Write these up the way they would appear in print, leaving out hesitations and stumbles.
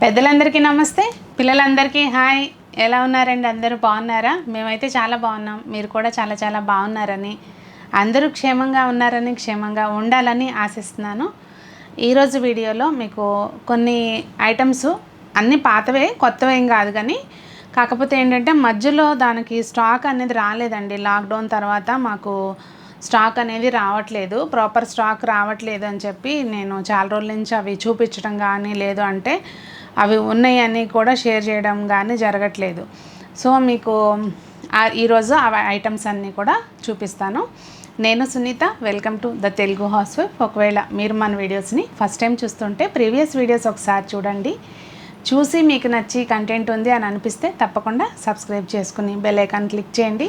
పెద్దలందరికీ నమస్తే, పిల్లలందరికీ హాయ్. ఎలా ఉన్నారండి? అందరూ బాగున్నారా? మేమైతే చాలా బాగున్నాం. మీరు కూడా చాలా చాలా బాగున్నారని, అందరూ క్షేమంగా ఉన్నారని, క్షేమంగా ఉండాలని ఆశిస్తున్నాను. ఈరోజు వీడియోలో మీకు కొన్ని ఐటమ్స్ అన్నీ పాతవే, కొత్తవేం కాదు, కానీ కాకపోతే ఏంటంటే మధ్యలో దానికి స్టాక్ అనేది రాలేదండి. లాక్డౌన్ తర్వాత మాకు స్టాక్ అనేది రావట్లేదు, ప్రాపర్ స్టాక్ రావట్లేదు అని చెప్పి నేను చాలా రోజుల నుంచి అవి చూపించడం కానీ, లేదు అంటే అవి ఉన్నాయని కూడా షేర్ చేయడం కానీ జరగట్లేదు. సో మీకు ఈరోజు ఆ ఐటమ్స్ అన్నీ కూడా చూపిస్తాను. నేను Sunita, welcome to the Telugu housewife. ఒకవేళ మీరు మన వీడియోస్ని ఫస్ట్ టైం చూస్తుంటే ప్రీవియస్ వీడియోస్ ఒకసారి చూడండి. చూసి మీకు నచ్చి కంటెంట్ ఉంది అని అనిపిస్తే తప్పకుండా సబ్స్క్రైబ్ చేసుకుని బెల్ ఐకాన్ క్లిక్ చేయండి.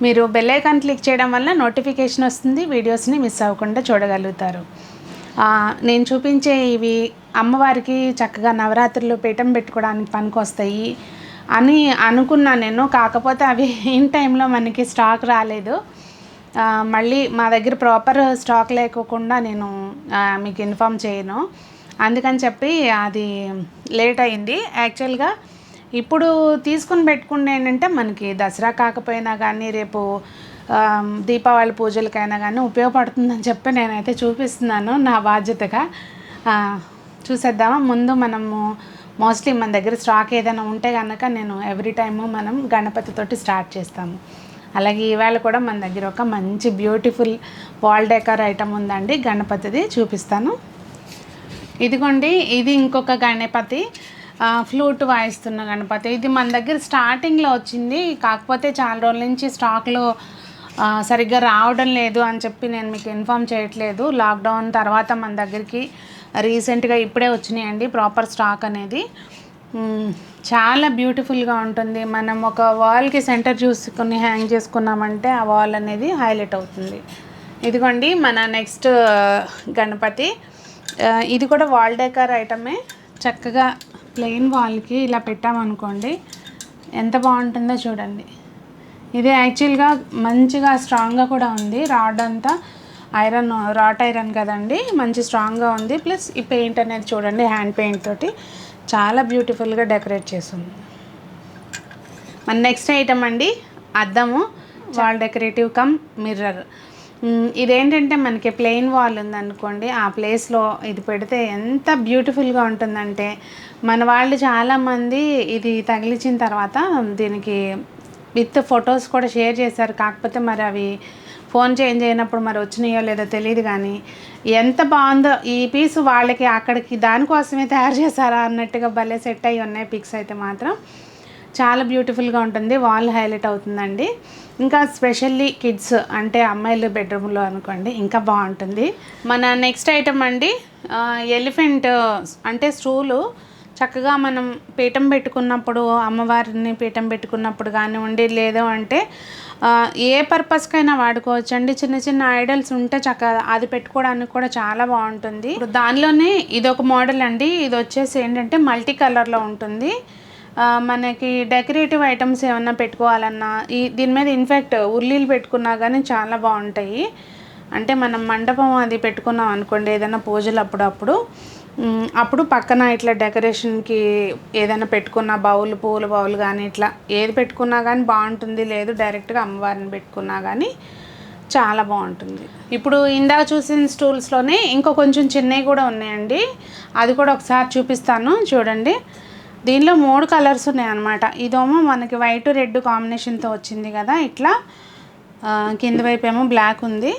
మీరు బెల్ ఐకాన్ క్లిక్ చేయడం వల్ల నోటిఫికేషన్ వస్తుంది, వీడియోస్ని మిస్ అవ్వకుండా చూడగలుగుతారు. నేను చూపించే ఇవి అమ్మవారికి చక్కగా నవరాత్రులు పీఠం పెట్టుకోవడానికి పనికొస్తాయి అని అనుకున్నాను నేను. కాకపోతే అవి ఇన్ టైంలో మనకి స్టాక్ రాలేదు. మళ్ళీ మా దగ్గర ప్రాపర్ స్టాక్ లేకోకుండా నేను మీకు ఇన్ఫామ్ చేయను, అందుకని చెప్పి అది లేట్ అయింది. యాక్చువల్గా ఇప్పుడు తీసుకుని పెట్టుకుంటే ఏంటంటే మనకి దసరా కాకపోయినా కానీ రేపు దీపావళి పూజలకైనా కానీ ఉపయోగపడుతుందని చెప్పి నేనైతే చూపిస్తున్నాను నా బాధ్యతగా. చూసేద్దామా? ముందు మనము మోస్ట్లీ మన దగ్గర స్టాక్ ఏదైనా ఉంటే కనుక నేను ఎవ్రీ టైము మనం గణపతితోటి స్టార్ట్ చేస్తాము. అలాగే ఈవేళ కూడా మన దగ్గర ఒక మంచి బ్యూటిఫుల్ వాల్ డెకర్ ఐటమ్ ఉందండి, గణపతిది చూపిస్తాను. ఇదిగోండి, ఇది ఇంకొక గణపతి, ఫ్లూట్ వాయిస్తున్న గణపతి. ఇది మన దగ్గర స్టార్టింగ్లో వచ్చింది, కాకపోతే చాలా రోజుల నుంచి స్టాక్లో సరిగ్గా రావడం లేదు అని చెప్పి నేను మీకు ఇన్ఫామ్ చేయట్లేదు. లాక్డౌన్ తర్వాత మన దగ్గరికి రీసెంట్గా ఇప్పుడే వచ్చినాయండి ప్రాపర్ స్టాక్ అనేది. చాలా బ్యూటిఫుల్గా ఉంటుంది. మనం ఒక వాల్కి సెంటర్ చూసుకొని హ్యాంగ్ చేసుకున్నామంటే ఆ వాల్ అనేది హైలైట్ అవుతుంది. ఇదిగోండి మన నెక్స్ట్ గణపతి. ఇది కూడా వాల్ డెకర్ ఐటమే. చక్కగా ప్లెయిన్ వాల్కి ఇలా పెట్టామనుకోండి ఎంత బాగుంటుందో చూడండి. ఇది యాక్చువల్గా మంచిగా స్ట్రాంగ్గా కూడా ఉంది. రాడ్ అంతా ఐరన్, రాట్ ఐరన్ కదండి, మంచి స్ట్రాంగ్గా ఉంది. ప్లస్ ఈ పెయింట్ అనేది చూడండి, హ్యాండ్ పెయింట్ తోటి చాలా బ్యూటిఫుల్గా డెకరేట్ చేస్తుంది. మన నెక్స్ట్ ఐటమ్ అండి, అద్దము, వాల్ డెకరేటివ్ కమ్ మిర్రర్. ఇదేంటంటే మనకి ప్లెయిన్ వాల్ ఉందనుకోండి, ఆ ప్లేస్లో ఇది పెడితే ఎంత బ్యూటిఫుల్గా ఉంటుందంటే, మన వాళ్ళు చాలామంది ఇది తగిలించిన తర్వాత దీనికి విత్ ఫొటోస్ కూడా షేర్ చేశారు. కాకపోతే మరి అవి ఫోన్ చేంజ్ అయినప్పుడు మరి వచ్చినాయో లేదో తెలియదు, కానీ ఎంత బాగుందో ఈ పీస్. వాళ్ళకి అక్కడికి దానికోసమే తయారు చేశారా అన్నట్టుగా భలే సెట్ అయ్యి ఉన్నాయి పిక్స్ అయితే మాత్రం. చాలా బ్యూటిఫుల్గా ఉంటుంది, వాల్ హైలైట్ అవుతుందండి. ఇంకా స్పెషల్లీ కిడ్స్ అంటే అమ్మాయిలు బెడ్రూమ్లో అనుకోండి ఇంకా బాగుంటుంది. మన నెక్స్ట్ ఐటమ్ అండి, ఎలిఫెంట్ అంటే స్టూలు. చక్కగా మనం పీఠం పెట్టుకున్నప్పుడు, అమ్మవారిని పీఠం పెట్టుకున్నప్పుడు కానివ్వండి, లేదు అంటే ఏ పర్పస్కైనా వాడుకోవచ్చు అండి. చిన్న చిన్న ఐడల్స్ ఉంటే చక్కగా అది పెట్టుకోవడానికి కూడా చాలా బాగుంటుంది. ఇప్పుడు దానిలోనే ఇదొక మోడల్ అండి. ఇది వచ్చేసి ఏంటంటే మల్టీ కలర్లో ఉంటుంది. మనకి డెకరేటివ్ ఐటమ్స్ ఏమన్నా పెట్టుకోవాలన్నా దీని మీద ఇన్ఫ్యాక్ట్ ఉర్లీలు పెట్టుకున్నా కానీ చాలా బాగుంటాయి. అంటే మనం మండపం అది పెట్టుకున్నాం అనుకోండి ఏదైనా పూజలు అప్పుడు పక్కన ఇట్లా డెకరేషన్కి ఏదైనా పెట్టుకున్న బౌల్, పూల బౌల్ కానీ ఇట్లా ఏది పెట్టుకున్నా కానీ బాగుంటుంది. లేదు డైరెక్ట్గా అమ్మవారిని పెట్టుకున్నా కానీ చాలా బాగుంటుంది. ఇప్పుడు ఇందాక చూసిన స్టూల్స్లోనే ఇంకో కొంచెం చిన్నవి కూడా ఉన్నాయండి, అది కూడా ఒకసారి చూపిస్తాను చూడండి. దీనిలో 3 కలర్స్ ఉన్నాయన్నమాట. ఇదేమో మనకి వైట్ రెడ్ కాంబినేషన్తో వచ్చింది కదా, ఇట్లా కింద వైపు ఏమో బ్లాక్ ఉంది.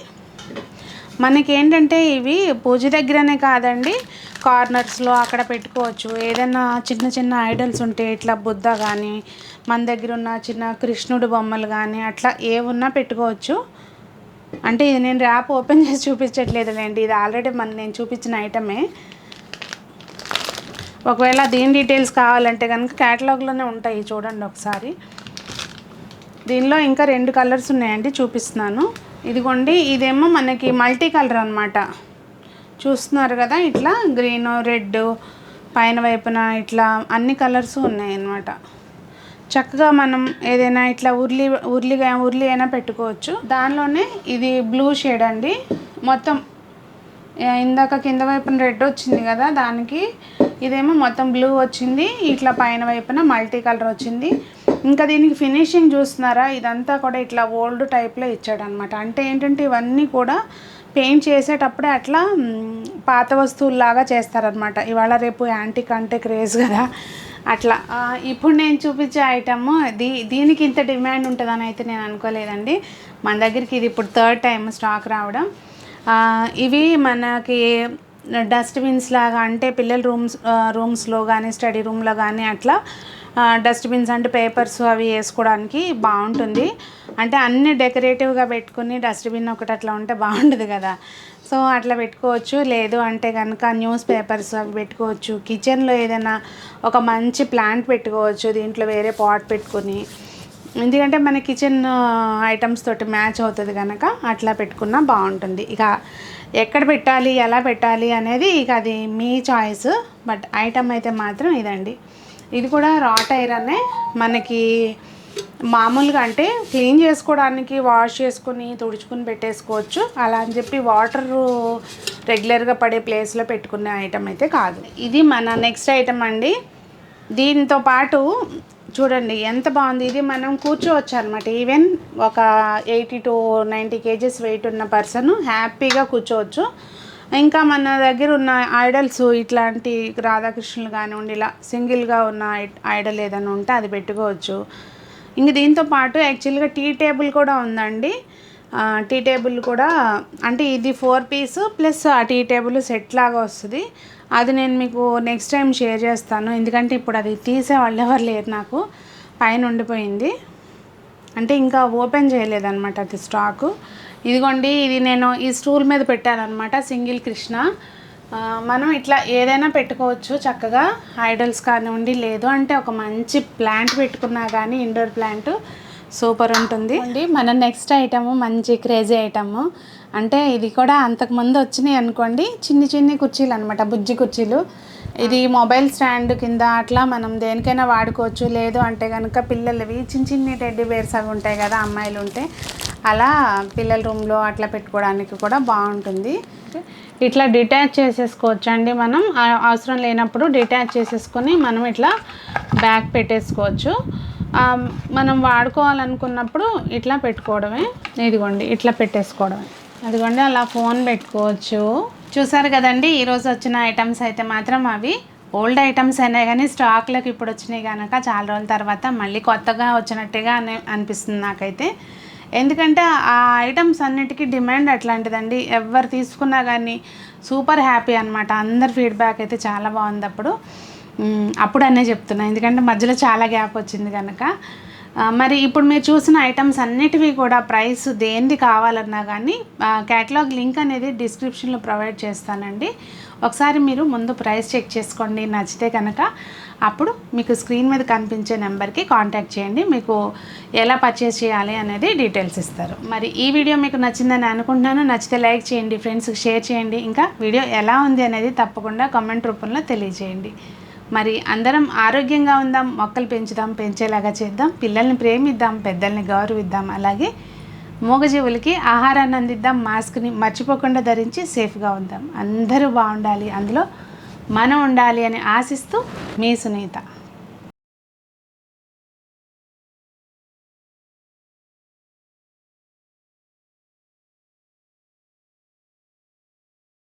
మనకి ఏంటంటే ఇవి పూజ దగ్గరనే కాదండి, కార్నర్స్లో అక్కడ పెట్టుకోవచ్చు. ఏదైనా చిన్న చిన్న ఐడల్స్ ఉంటే ఇట్లా బుద్ధ కానీ, మన దగ్గర ఉన్న చిన్న కృష్ణుడు బొమ్మలు కానీ అట్లా ఏమున్నా పెట్టుకోవచ్చు. అంటే ఇది నేను ర్యాప్ ఓపెన్ చేసి చూపించట్లేదులేండి, ఇది ఆల్రెడీ నేను చూపించిన ఐటమే. ఒకవేళ దీని డీటెయిల్స్ కావాలంటే కనుక క్యాటలాగ్లోనే ఉంటాయి, చూడండి ఒకసారి. దీనిలో ఇంకా 2 కలర్స్ ఉన్నాయండి, చూపిస్తున్నాను. ఇదిగోండి, ఇదేమో మనకి మల్టీ కలర్ అనమాట. చూస్తున్నారు కదా, ఇట్లా గ్రీన్, రెడ్, పైన వైపున ఇట్లా అన్ని కలర్స్ ఉన్నాయి అన్నమాట. చక్కగా మనం ఏదైనా ఇట్లా ఉర్లి అయినా పెట్టుకోవచ్చు. దానిలోనే ఇది బ్లూ షేడ్ అండి. మొత్తం ఇందాక కింద వైపున రెడ్ వచ్చింది కదా, దానికి ఇదేమో మొత్తం బ్లూ వచ్చింది, ఇట్లా పైన వైపున మల్టీ కలర్ వచ్చింది. ఇంకా దీనికి ఫినిషింగ్ చూస్తున్నారా, ఇదంతా కూడా ఇట్లా ఓల్డ్ టైప్లో ఇచ్చాడనమాట. అంటే ఏంటంటే ఇవన్నీ కూడా పెయింట్ చేసేటప్పుడే అట్లా పాత వస్తువుల్లాగా చేస్తారనమాట. ఇవాళ రేపు యాంటిక్ అంటే క్రేజ్ కదా అట్లా. ఇప్పుడు నేను చూపించే ఐటమ్ దీనికి ఇంత డిమాండ్ ఉంటుందని అయితే నేను అనుకోలేదండి. మన దగ్గరికి ఇది ఇప్పుడు 3rd టైం స్టాక్ రావడం. ఇవి మనకి డస్ట్బిన్స్ లాగా, అంటే పిల్లల రూమ్స్లో కానీ స్టడీ రూమ్లో కానీ అట్లా డస్ట్బిన్స్ అంటే పేపర్స్ అవి వేసుకోవడానికి బాగుంటుంది. అంటే అన్నీ డెకరేటివ్గా పెట్టుకుని డస్ట్బిన్ ఒకటి అట్లా ఉంటే బాగుంటుంది కదా. సో అట్లా పెట్టుకోవచ్చు. లేదు అంటే కనుక న్యూస్ పేపర్స్ అవి పెట్టుకోవచ్చు. కిచెన్లో ఏదైనా ఒక మంచి ప్లాంట్ పెట్టుకోవచ్చు దీంట్లో, వేరే పాట్ పెట్టుకుని. ఎందుకంటే మన కిచెన్ ఐటమ్స్ తోటి మ్యాచ్ అవుతుంది కనుక అట్లా పెట్టుకున్నా బాగుంటుంది. ఇక ఎక్కడ పెట్టాలి, ఎలా పెట్టాలి అనేది ఇక అది మీ చాయిస్. బట్ ఐటమ్ అయితే మాత్రం ఇదండి. ఇది కూడా రాట్ ఐరన్నే. మనకి మామూలుగా అంటే క్లీన్ చేసుకోవడానికి వాష్ చేసుకుని తుడుచుకుని పెట్టేసుకోవచ్చు. అలా అని చెప్పి వాటర్ రెగ్యులర్గా పడే ప్లేస్లో పెట్టుకునే ఐటమ్ అయితే కాదు. ఇది మన నెక్స్ట్ ఐటమ్ అండి. దీంతో పాటు చూడండి ఎంత బాగుంది. ఇది మనం కూర్చోవచ్చు అనమాట. ఈవెన్ ఒక 80 to 90 kgs వెయిట్ ఉన్న పర్సన్ హ్యాపీగా కూర్చోవచ్చు. ఇంకా మన దగ్గర ఉన్న ఐడల్స్ ఇట్లాంటి రాధాకృష్ణులు కానివ్వండి, ఇలా సింగిల్గా ఉన్న ఐడల్ ఏదైనా ఉంటే అది పెట్టుకోవచ్చు. ఇంక దీంతో పాటు యాక్చువల్గా టీ టేబుల్ కూడా ఉందండి. టీ టేబుల్ కూడా అంటే ఇది 4 piece ప్లస్ ఆ టీ టేబుల్ సెట్ లాగా వస్తుంది. అది నేను మీకు నెక్స్ట్ టైం షేర్ చేస్తాను. ఎందుకంటే ఇప్పుడు అది తీసే వాళ్ళు ఎవరు లేరు, నాకు పైన ఉండిపోయింది. అంటే ఇంకా ఓపెన్ చేయలేదన్నమాట అది స్టాకు. ఇదిగోండి, ఇది నేను ఈ స్టూల్ మీద పెట్టానమాట, సింగిల్ కృష్ణ. మనం ఇట్లా ఏదైనా పెట్టుకోవచ్చు చక్కగా, ఐడల్స్ కానివ్వండి, లేదు అంటే ఒక మంచి ప్లాంట్ పెట్టుకున్నా కానీ ఇండోర్ ప్లాంట్ సూపర్ ఉంటుంది అండి. మన నెక్స్ట్ ఐటమ్ మంచి క్రేజీ ఐటమ్. అంటే ఇది కూడా అంతకుముందు వచ్చినాయి అనుకోండి, చిన్ని కుర్చీలు అనమాట, బుజ్జి కుర్చీలు. ఇది మొబైల్ స్టాండ్ కింద అట్లా మనం దేనికైనా వాడుకోవచ్చు. లేదు అంటే కనుక పిల్లలవి చిన్ని టెడ్డీ బేర్స్ అవి ఉంటాయి కదా, అమ్మాయిలు ఉంటే అలా పిల్లల రూమ్లో అట్లా పెట్టుకోవడానికి కూడా బాగుంటుంది. ఇట్లా డిటాచ్ చేసేసుకోవచ్చు అండి. మనం అవసరం లేనప్పుడు డిటాచ్ చేసేసుకొని మనం ఇట్లా బ్యాక్ పెట్టేసుకోవచ్చు. మనం వాడుకోవాలనుకున్నప్పుడు ఇట్లా పెట్టుకోవడమే. ఇదిగోండి ఇట్లా పెట్టేసుకోవడమే. అదిగోండి అలా ఫోన్ పెట్టుకోవచ్చు. చూసారు కదండి, ఈరోజు వచ్చిన ఐటమ్స్ అయితే మాత్రం అవి ఓల్డ్ ఐటమ్స్ అయినా కానీ స్టాక్లోకి ఇప్పుడు వచ్చినాయి కనుక చాలా రోజుల తర్వాత మళ్ళీ కొత్తగా వచ్చినట్టుగా అనిపిస్తుంది నాకైతే. ఎందుకంటే ఆ ఐటమ్స్ అన్నిటికీ డిమాండ్ అట్లాంటిదండి. ఎవరు తీసుకున్నా కానీ సూపర్ హ్యాపీ అనమాట. అందరి ఫీడ్బ్యాక్ అయితే చాలా బాగుంది. అప్పుడు అనే చెప్తున్నా, ఎందుకంటే మధ్యలో చాలా గ్యాప్ వచ్చింది కనుక. మరి ఇప్పుడు మీరు చూసిన ఐటమ్స్ అన్నిటివి కూడా ప్రైస్ దేనిది కావాలన్నా కానీ క్యాటలాగ్ లింక్ అనేది డిస్క్రిప్షన్లో ప్రొవైడ్ చేస్తానండి. ఒకసారి మీరు ముందు ప్రైస్ చెక్ చేసుకోండి, నచ్చితే కనుక అప్పుడు మీకు స్క్రీన్ మీద కనిపించే నెంబర్కి కాంటాక్ట్ చేయండి. మీకు ఎలా పర్చేస్ చేయాలి అనేది డీటెయిల్స్ ఇస్తారు. మరి ఈ వీడియో మీకు నచ్చిందని అనుకుంటున్నాను. నచ్చితే లైక్ చేయండి, ఫ్రెండ్స్కి షేర్ చేయండి. ఇంకా వీడియో ఎలా ఉంది అనేది తప్పకుండా కామెంట్ రూపంలో తెలియజేయండి. మరి అందరం ఆరోగ్యంగా ఉందాం, మొక్కలు పెంచుదాం, పెంచేలాగా చేద్దాం, పిల్లల్ని ప్రేమిద్దాం, పెద్దల్ని గౌరవిద్దాం, అలాగే మూగజీవులకి ఆహారాన్ని అందిద్దాం, మాస్క్ని మర్చిపోకుండా ధరించి సేఫ్గా ఉందాం. అందరూ బాగుండాలి, అందులో మనం ఉండాలి అని ఆశిస్తూ మీ సునీత.